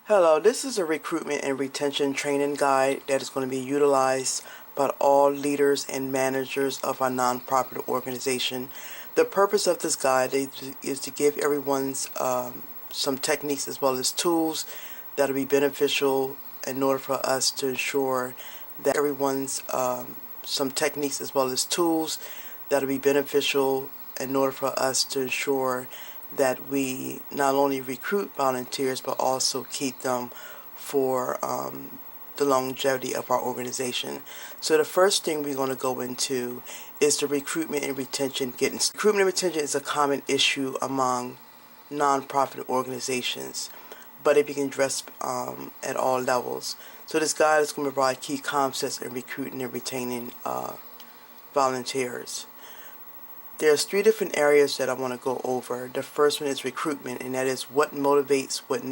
Hello, this is a recruitment and retention training guide that is going to be utilized by all leaders and managers of our nonprofit organization. The purpose of this guide is to give everyone's some techniques as well as tools that will be beneficial in order for us to ensure that everyone's some techniques as well as tools that will be beneficial in order for us to ensure that we not only recruit volunteers but also keep them for the longevity of our organization. So the first thing we're going to go into is the recruitment and retention. Recruitment and retention is a common issue among nonprofit organizations, but it can be addressed at all levels. So this guide is going to provide key concepts in recruiting and retaining volunteers. There's three different areas that I want to go over. The first one is recruitment, and that is what motivates, what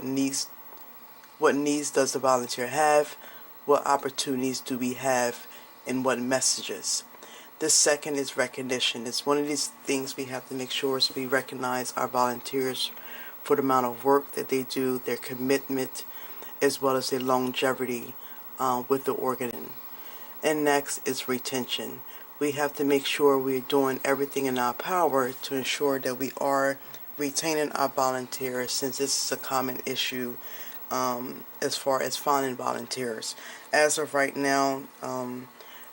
needs does the volunteer have, what opportunities do we have, and what messages. The second is recognition. It's one of these things we have to make sure is we recognize our volunteers for the amount of work that they do, their commitment, as well as their longevity with the organ. And next is retention. We have to make sure we're doing everything in our power to ensure that we are retaining our volunteers, since this is a common issue as far as finding volunteers. As of right now,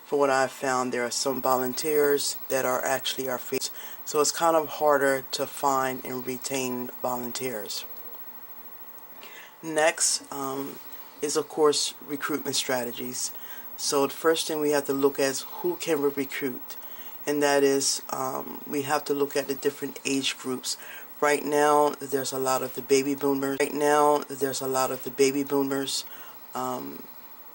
for what I've found, there are some volunteers that are actually our favorites. So it's kind of harder to find and retain volunteers. Next is, of course, recruitment strategies. So the first thing we have to look at is who can we recruit, and that is we have to look at the different age groups. Right now, there's a lot of the baby boomers.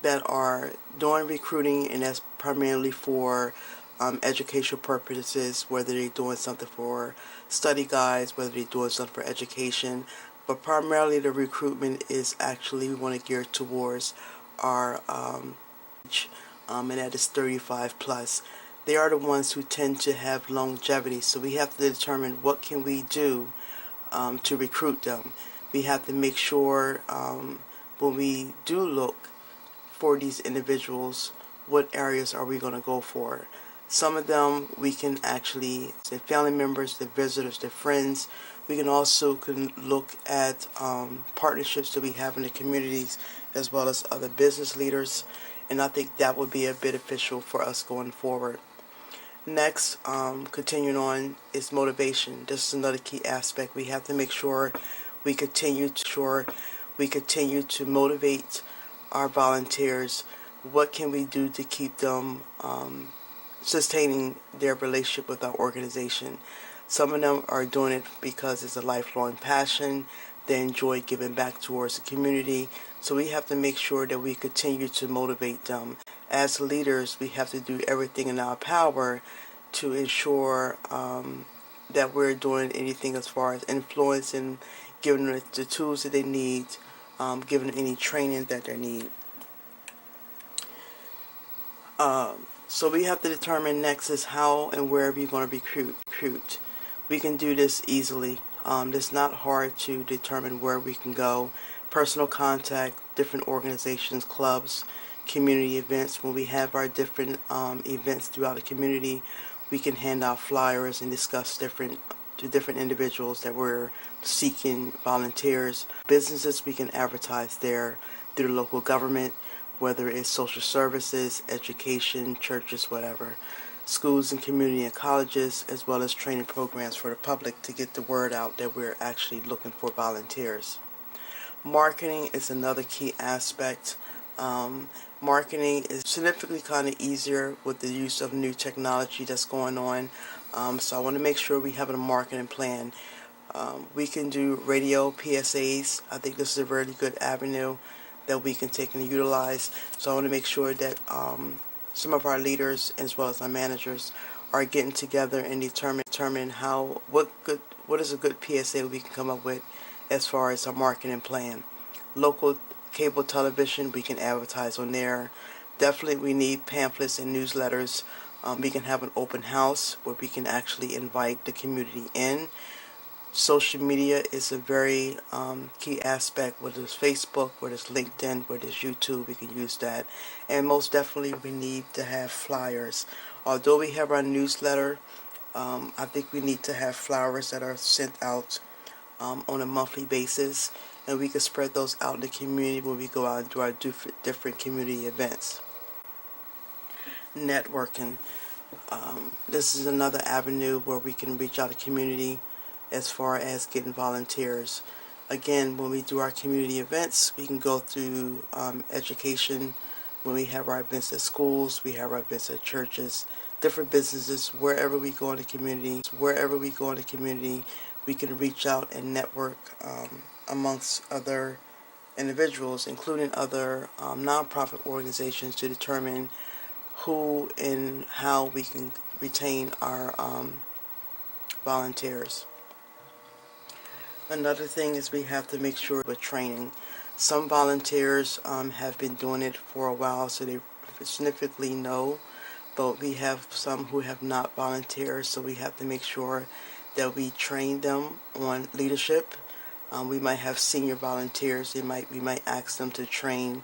That are doing recruiting, and that's primarily for educational purposes, whether they're doing something for study guides, whether they're doing something for education. But primarily the recruitment is actually we want to gear towards our and that is 35 plus. They are the ones who tend to have longevity, so we have to determine what can we do to recruit them. We have to make sure when we do look for these individuals, what areas are we going to go for. Some of them we can actually, their family members, their visitors, their friends. We can also look at partnerships that we have in the communities, as well as other business leaders, and I think that would be a beneficial for us going forward. Next, continuing on, is motivation. This is another key aspect. We have to make sure we continue to motivate our volunteers. What can we do to keep them sustaining their relationship with our organization? Some of them are doing it because it's a lifelong passion. They enjoy giving back towards the community. So we have to make sure that we continue to motivate them. As leaders, we have to do everything in our power to ensure that we're doing anything as far as influencing, giving them the tools that they need, giving them any training that they need. So we have to determine next is how and where we're going to recruit. We can do this easily. It's not hard to determine where we can go. Personal contact, different organizations, clubs, community events. When we have our different events throughout the community, we can hand out flyers and discuss to different individuals that we're seeking volunteers. Businesses, we can advertise there through the local government, whether it's social services, education, churches, whatever. Schools and community and colleges, as well as training programs for the public to get the word out that we're actually looking for volunteers. Marketing is another key aspect. Marketing is significantly kind of easier with the use of new technology that's going on. So I want to make sure we have a marketing plan. We can do radio PSAs. I think this is a really good avenue that we can take and utilize. So I want to make sure that some of our leaders as well as our managers are getting together and determine what is a good PSA we can come up with as far as our marketing plan. Local cable television, we can advertise on there. Definitely we need pamphlets and newsletters. We can have an open house where we can actually invite the community in social media is a very key aspect, whether it's Facebook, whether it's LinkedIn, whether it's YouTube, we can use that. And most definitely we need to have flyers. Although we have our newsletter, I think we need to have flyers that are sent out on a monthly basis, and we can spread those out in the community when we go out and do our different community events. Networking. This is another avenue where we can reach out to community as far as getting volunteers. Again, when we do our community events, we can go through education. When we have our events at schools, we have our events at churches, different businesses, wherever we go in the community, we can reach out and network amongst other individuals, including other nonprofit organizations, to determine who and how we can retain our volunteers. Another thing is we have to make sure with training. Some volunteers have been doing it for a while, so they significantly know, but we have some who have not volunteered, so we have to make sure that we train them on leadership. We might have senior volunteers. We might ask them to train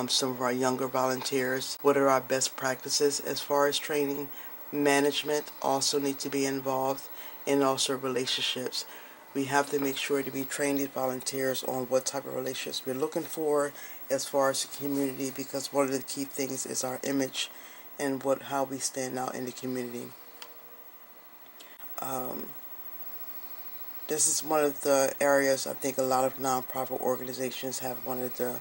some of our younger volunteers. What are our best practices as far as training? Management also needs to be involved, and also relationships. We have to make sure that we train these volunteers on what type of relationships we're looking for as far as the community, because one of the key things is our image and how we stand out in the community. This is one of the areas I think a lot of nonprofit organizations have one of the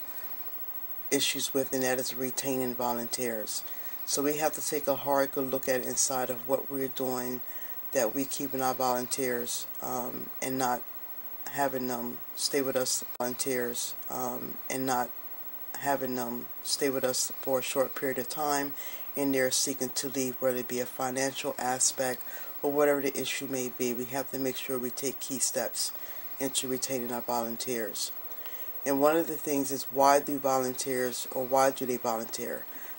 issues with, and that is retaining volunteers. So we have to take a hard good look at inside of what we're doing, that we keeping our volunteers and not having them stay with us, and not having them stay with us for a short period of time, and they're seeking to leave, whether it be a financial aspect or whatever the issue may be. We have to make sure we take key steps into retaining our volunteers. And one of the things is, why do they volunteer?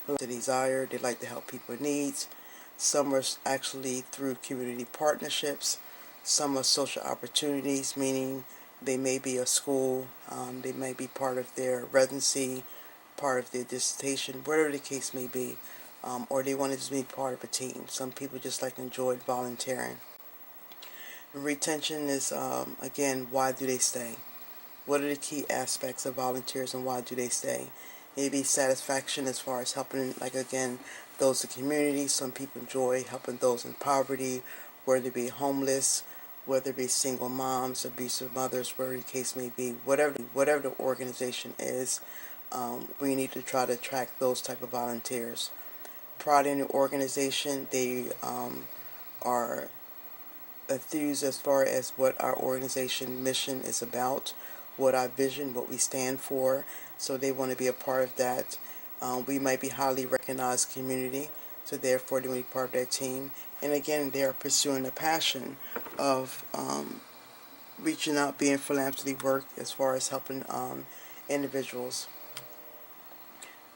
The desire, they like to help people in needs. Some are actually through community partnerships. Some are social opportunities, meaning they may be a school, they may be part of their residency, part of their dissertation, whatever the case may be, or they want to just be part of a team. Some people just like enjoy volunteering. Retention is, again, why do they stay? What are the key aspects of volunteers and why do they stay? Maybe satisfaction as far as helping, like again, those in the community. Some people enjoy helping those in poverty, whether it be homeless, whether it be single moms, abusive mothers, whatever the case may be. Whatever the organization is, we need to try to attract those type of volunteers. Pride in the organization, they are enthused as far as what our organization mission is about, what our vision, what we stand for, so they want to be a part of that. We might be highly recognized community, so therefore they want to be part of that team. And again, they are pursuing the passion of reaching out, being philanthropy work as far as helping individuals.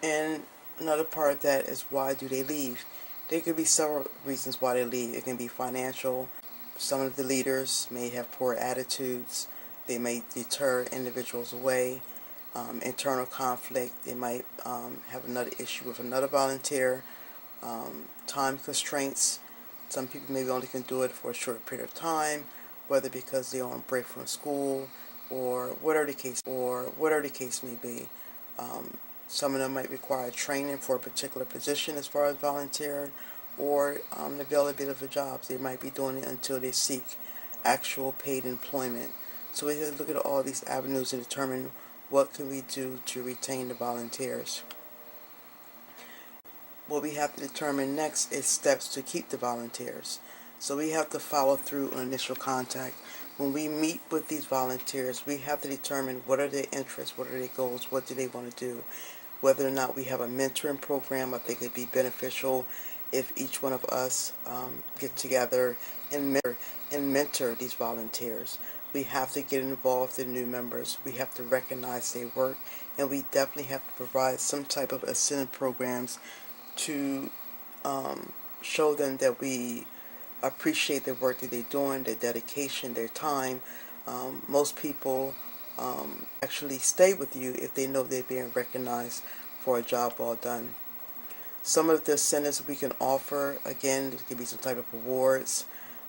And another part of that is, why do they leave? There could be several reasons why they leave. It can be financial. Some of the leaders may have poor attitudes. They may deter individuals away. Internal conflict. They might have another issue with another volunteer. Time constraints. Some people maybe only can do it for a short period of time, whether because they're on break from school or whatever the case may be. Some of them might require training for a particular position as far as volunteer, or the availability of the jobs. They might be doing it until they seek actual paid employment. So we have to look at all these avenues and determine what can we do to retain the volunteers. What we have to determine next is steps to keep the volunteers. So we have to follow through on initial contact. When we meet with these volunteers, we have to determine what are their interests, what are their goals, what do they want to do. Whether or not we have a mentoring program, I think it'd be beneficial if each one of us get together and mentor these volunteers. We have to get involved in new members. We have to recognize their work, and we definitely have to provide some type of incentive programs to show them that we appreciate the work that they're doing, their dedication, their time. Most people actually stay with you if they know they're being recognized for a job well done. Some of the incentives we can offer, again, there could be some type of awards.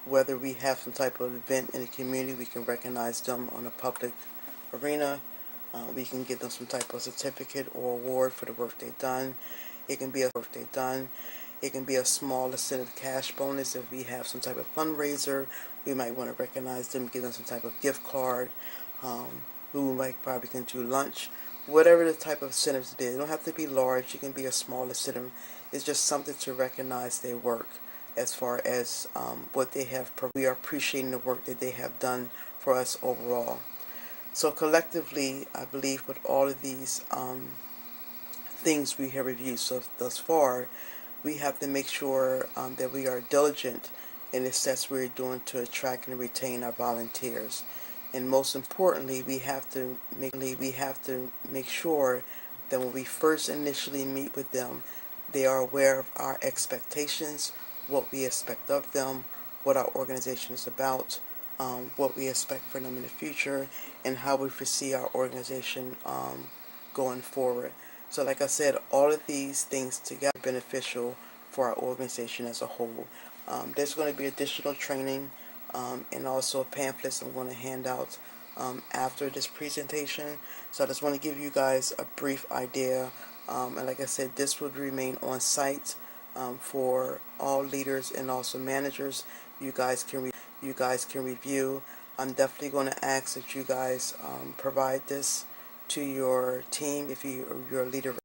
Whether we have some type of event in the community, we can recognize them on a public arena. We can give them some type of certificate or award for the work they've done. It can be a small incentive cash bonus. If we have some type of fundraiser, we might want to recognize them, give them some type of gift card. We might probably can do lunch. Whatever the type of incentives it is. It don't have to be large. It can be a small incentive. It's just something to recognize their work as far as what they have. We are appreciating the work that they have done for us overall. So collectively, I believe with all of these things we have reviewed thus far, we have to make sure that we are diligent in the steps we're doing to attract and retain our volunteers. And most importantly, we have to make sure that when we first initially meet with them, they are aware of our expectations, what we expect of them, what our organization is about, what we expect from them in the future, and how we foresee our organization going forward. So like I said, all of these things together are beneficial for our organization as a whole. There's going to be additional training and also pamphlets I'm going to hand out after this presentation. So I just want to give you guys a brief idea. And like I said, this would remain on site for all leaders and also managers. You guys can review. I'm definitely going to ask that you guys provide this to your team if you're a leader.